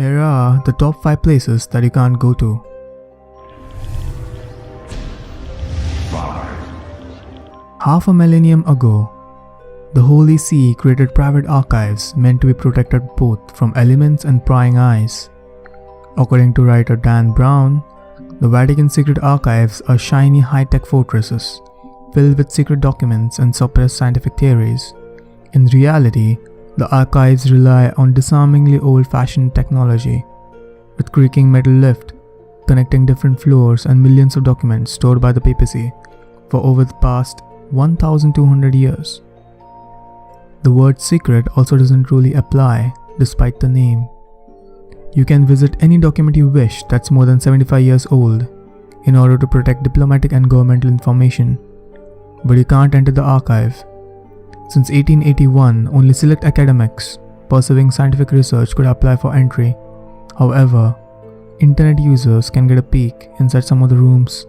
Here are the top 5 places that you can't go to. 5. Half a millennium ago, the Holy See created private archives meant to be protected both from elements and prying eyes. According to writer Dan Brown, the Vatican secret archives are shiny high-tech fortresses filled with secret documents and suppressed scientific theories. In reality, the archives rely on disarmingly old-fashioned technology, with creaking metal lift connecting different floors and millions of documents stored by the papacy for over the past 1,200 years. The word secret also doesn't truly apply, despite the name. You can visit any document you wish that's more than 75 years old in order to protect diplomatic and governmental information, but you can't enter the archive. Since 1881, only select academics pursuing scientific research could apply for entry. However, internet users can get a peek inside some of the rooms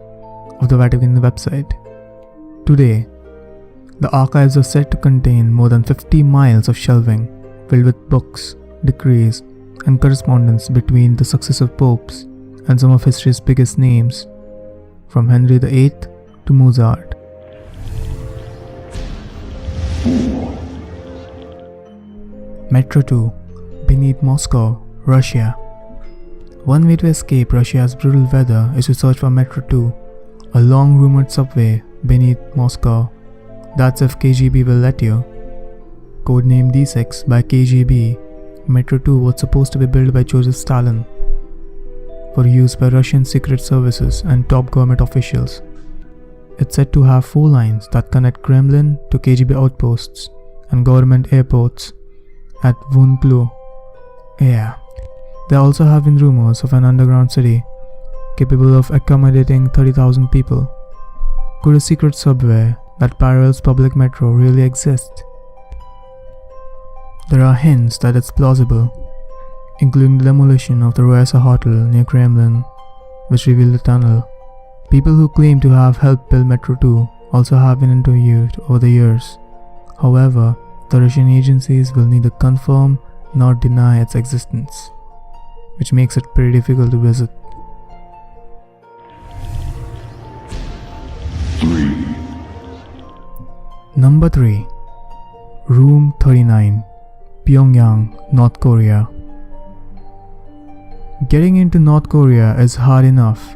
of the Vatican website. Today, the archives are said to contain more than 50 miles of shelving filled with books, decrees, and correspondence between the successive popes and some of history's biggest names, from Henry VIII to Mozart. 4. Metro 2, beneath Moscow, Russia. One way to escape Russia's brutal weather is to search for Metro 2, a long-rumored subway beneath Moscow. That's if KGB will let you. Codenamed D6 by KGB, Metro 2 was supposed to be built by Joseph Stalin for use by Russian secret services and top government officials. It's said to have 4 lines that connect Kremlin to KGB outposts and government airports at Vunplu. Yeah, there also have been rumors of an underground city capable of accommodating 30,000 people. Could a secret subway that parallels public metro really exist? There are hints that it's plausible, including the demolition of the Royasa Hotel near Kremlin, which revealed the tunnel. People who claim to have helped build Metro 2 also have been interviewed over the years. However, the Russian agencies will neither confirm nor deny its existence, which makes it pretty difficult to visit. 3. Number 3. Room 39, Pyongyang, North Korea. Getting into North Korea is hard enough.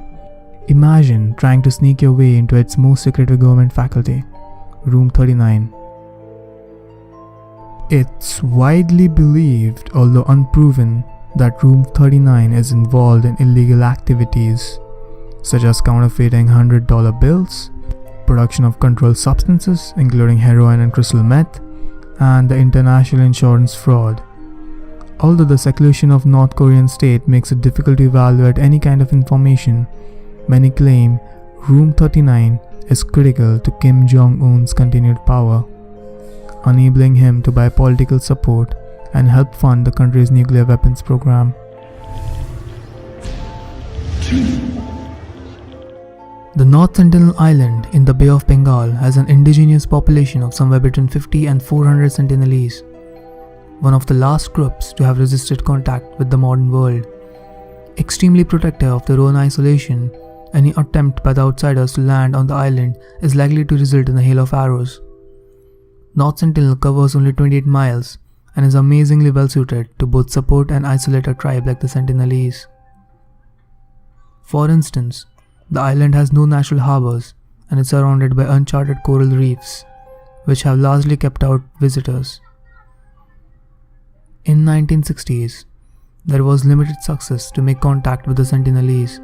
Imagine trying to sneak your way into its most secretive government faculty, Room 39. It's widely believed, although unproven, that Room 39 is involved in illegal activities such as counterfeiting $100 bills, production of controlled substances including heroin and crystal meth, and the international insurance fraud. Although the seclusion of North Korean state makes it difficult to evaluate any kind of information, many claim Room 39 is critical to Kim Jong-un's continued power, enabling him to buy political support and help fund the country's nuclear weapons program. 2. The North Sentinel Island in the Bay of Bengal has an indigenous population of somewhere between 50 and 400 Sentinelese, one of the last groups to have resisted contact with the modern world. Extremely protective of their own isolation, any attempt by the outsiders to land on the island is likely to result in a hail of arrows. North Sentinel covers only 28 miles and is amazingly well suited to both support and isolate a tribe like the Sentinelese. For instance, the island has no natural harbors and is surrounded by uncharted coral reefs, which have largely kept out visitors. In 1960s, there was limited success to make contact with the Sentinelese.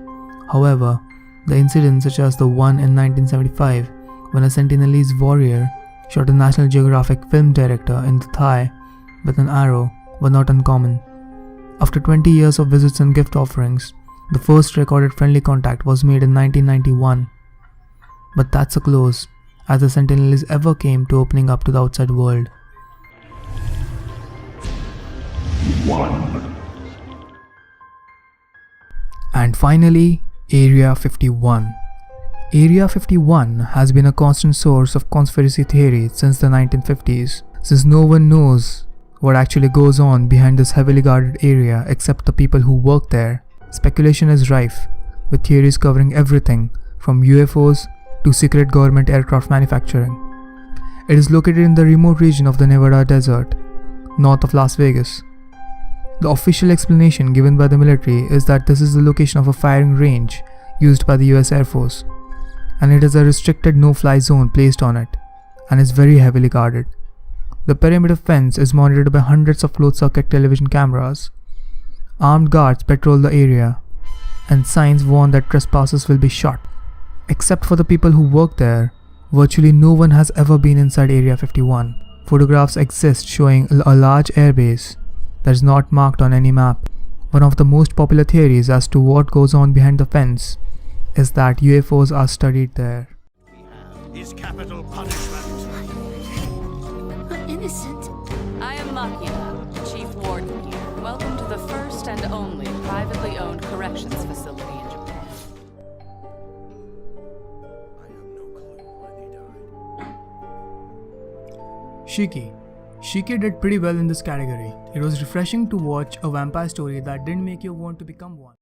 However, the incidents such as the one in 1975 when a Sentinelese warrior shot a National Geographic film director in the thigh with an arrow were not uncommon. After 20 years of visits and gift offerings, the first recorded friendly contact was made in 1991. But that's a close, as the Sentinelese ever came to opening up to the outside world. 1. And finally, Area 51. Area 51 has been a constant source of conspiracy theories since the 1950s, since no one knows what actually goes on behind this heavily guarded area except the people who work there. Speculation is rife, with theories covering everything from UFOs to secret government aircraft manufacturing. It is located in the remote region of the Nevada desert, north of Las Vegas. The official explanation given by the military is that this is the location of a firing range used by the US Air Force, and it has a restricted no-fly zone placed on it, and is very heavily guarded. The perimeter fence is monitored by hundreds of closed-circuit television cameras. Armed guards patrol the area, and signs warn that trespassers will be shot. Except for the people who work there, virtually no one has ever been inside Area 51. Photographs exist showing a large airbase that is not marked on any map. One of the most popular theories as to what goes on behind the fence is that UFOs are studied there. Is capital punishment. I'm innocent. I am Makina, Chief Warden here. Welcome to the first and only privately owned corrections facility in Japan. I have no clue why they died. Shiki. Shiki did pretty well in this category. It was refreshing to watch a vampire story that didn't make you want to become one.